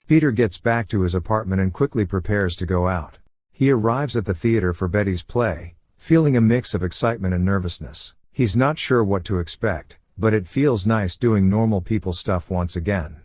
Peter gets back to his apartment and quickly prepares to go out. He arrives at the theater for Betty's play, feeling a mix of excitement and nervousness. He's not sure what to expect, but it feels nice doing normal people stuff once again.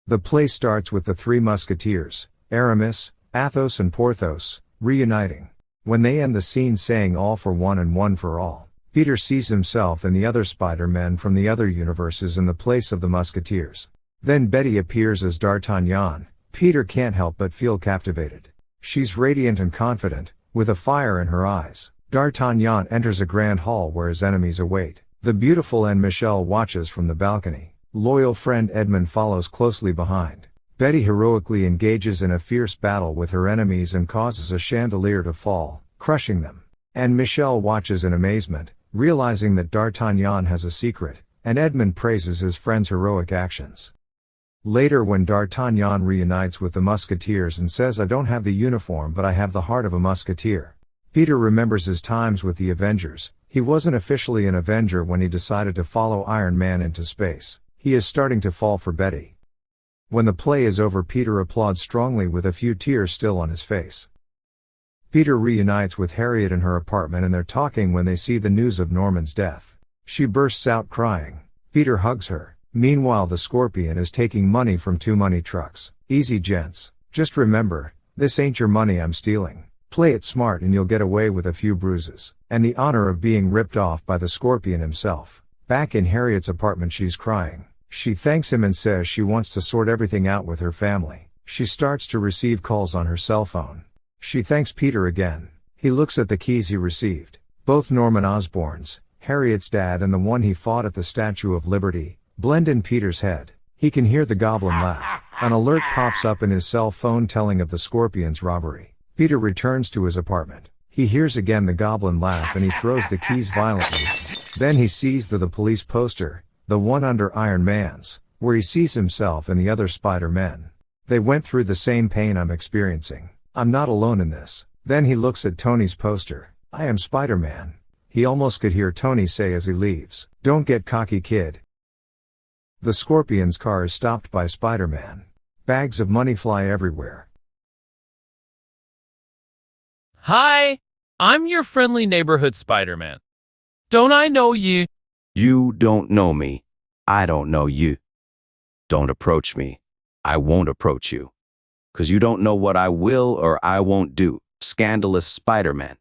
The play starts with the three musketeers, Aramis, Athos and Porthos, reuniting. When they end the scene saying all for one and one for all, Peter sees himself and the other Spider-Men from the other universes in the place of the musketeers. Then Betty appears as D'Artagnan. Peter can't help but feel captivated. She's radiant and confident, with a fire in her eyes. D'Artagnan enters a grand hall where his enemies await. The beautiful Anne Michel watches from the balcony. Loyal friend Edmund follows closely behind. Betty heroically engages in a fierce battle with her enemies and causes a chandelier to fall, crushing them. Anne Michel watches in amazement, realizing that D'Artagnan has a secret, and Edmund praises his friend's heroic actions. Later, when D'Artagnan reunites with the musketeers and says, "I don't have the uniform but I have the heart of a musketeer," Peter remembers his times with the Avengers. He wasn't officially an Avenger when he decided to follow Iron Man into space. He is starting to fall for Betty. When the play is over, Peter applauds strongly with a few tears still on his face. Peter reunites with Harriet in her apartment and they're talking when they see the news of Norman's death. She bursts out crying. Peter hugs her. Meanwhile, the Scorpion is taking money from two money trucks. "Easy, gents. Just remember, this ain't your money I'm stealing. Play it smart and you'll get away with a few bruises, and the honor of being ripped off by the Scorpion himself." Back in Harriet's apartment, she's crying. She thanks him and says she wants to sort everything out with her family. She starts to receive calls on her cell phone. She thanks Peter again. He looks at the keys he received. Both Norman Osborn's, Harriet's dad and the one he fought at the Statue of Liberty, blend in Peter's head. He can hear the Goblin laugh. An alert pops up in his cell phone telling of the Scorpion's robbery. Peter returns to his apartment. He hears again the Goblin laugh and he throws the keys violently. Then he sees the police poster, the one under Iron Man's, where he sees himself and the other Spider-Men. They went through the same pain I'm experiencing. I'm not alone in this. Then he looks at Tony's poster. "I am Spider-Man." He almost could hear Tony say as he leaves, "Don't get cocky, kid." The Scorpion's car is stopped by Spider-Man. Bags of money fly everywhere. Hi, I'm your friendly neighborhood Spider-Man. Don't I know you? You don't know me. I don't know you. Don't approach me. I won't approach you. 'Cause you don't know what I will or I won't do. Scandalous Spider-Man.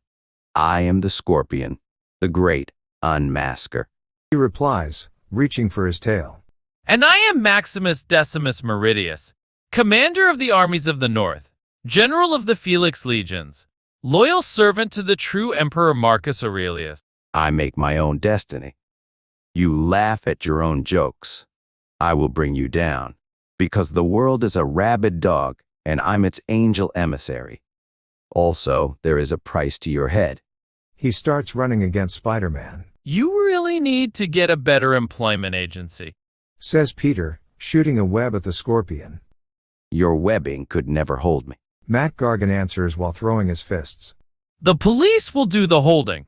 I am the Scorpion, the great unmasker. He replies, reaching for his tail. And I am Maximus Decimus Meridius, commander of the armies of the North, general of the Felix legions, loyal servant to the true Emperor Marcus Aurelius. I make my own destiny. You laugh at your own jokes. I will bring you down, because the world is a rabid dog, and I'm its angel emissary. Also, there is a price to your head. He starts running against Spider-Man. You really need to get a better employment agency, says Peter, shooting a web at the Scorpion. Your webbing could never hold me. Matt Gargan answers while throwing his fists. The police will do the holding.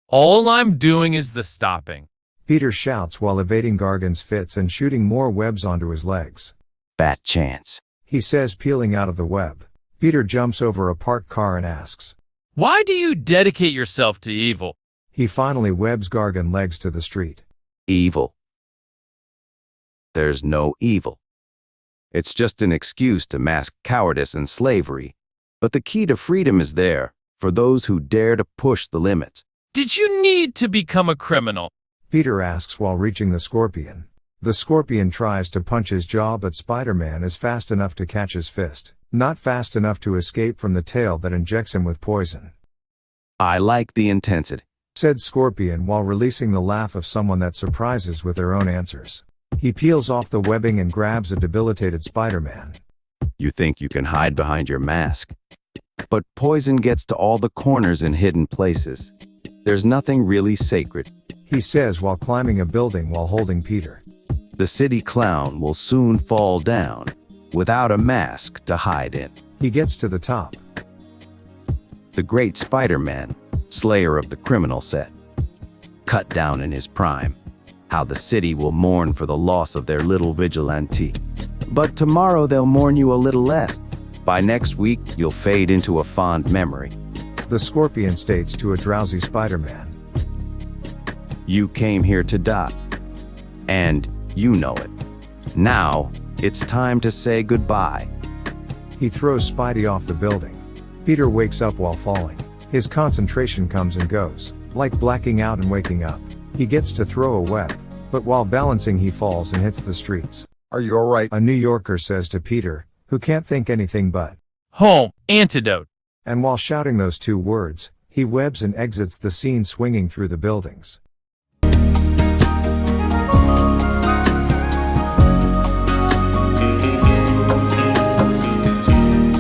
All I'm doing is the stopping. Peter shouts while evading Gargan's fits and shooting more webs onto his legs. Fat chance, he says, peeling out of the web. Peter jumps over a parked car and asks, Why do you dedicate yourself to evil? He finally webs Gargan legs to the street. Evil. There's no evil. It's just an excuse to mask cowardice and slavery. But the key to freedom is there, for those who dare to push the limits. Did you need to become a criminal? Peter asks while reaching the Scorpion. The Scorpion tries to punch his jaw, but Spider-Man is fast enough to catch his fist, not fast enough to escape from the tail that injects him with poison. I like the intensity, said Scorpion while releasing the laugh of someone that surprises with their own answers. He peels off the webbing and grabs a debilitated Spider-Man. You think you can hide behind your mask, but poison gets to all the corners and hidden places. There's nothing really sacred, he says while climbing a building while holding Peter. The city clown will soon fall down without a mask to hide in. He gets to the top. The great Spider-Man, slayer of the criminal set, cut down in his prime. How the city will mourn for the loss of their little vigilante. But tomorrow they'll mourn you a little less. By next week, you'll fade into a fond memory. The Scorpion states to a drowsy Spider-Man. You came here to die. And you know it. Now, it's time to say goodbye. He throws Spidey off the building. Peter wakes up while falling. His concentration comes and goes, like blacking out and waking up. He gets to throw a web, but while balancing he falls and hits the streets. Are you alright? A New Yorker says to Peter, who can't think anything but home, antidote. And while shouting those two words, he webs and exits the scene swinging through the buildings.